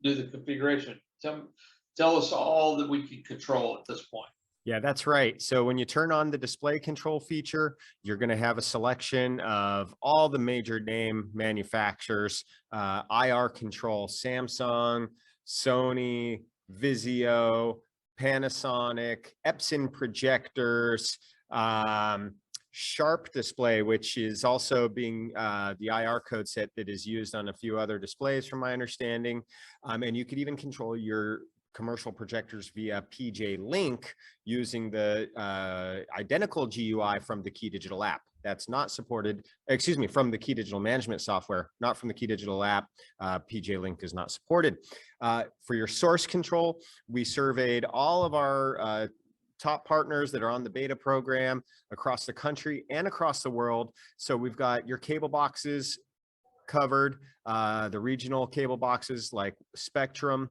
do the configuration. Tell us all that we can control at this point. Yeah, that's right. So when you turn on the display control feature, you're going to have a selection of all the major name manufacturers, IR control, Samsung, Sony, Vizio, Panasonic, Epson projectors, Sharp display, which is also being the IR code set that is used on a few other displays from my understanding. And you could even control your commercial projectors via PJ Link using the identical GUI from the KeyDigital app. That's not supported, excuse me, from the KeyDigital management software, not from the KeyDigital app. PJ Link is not supported. For your source control, we surveyed all of our top partners that are on the beta program across the country and across the world. So we've got your cable boxes covered, the regional cable boxes like Spectrum,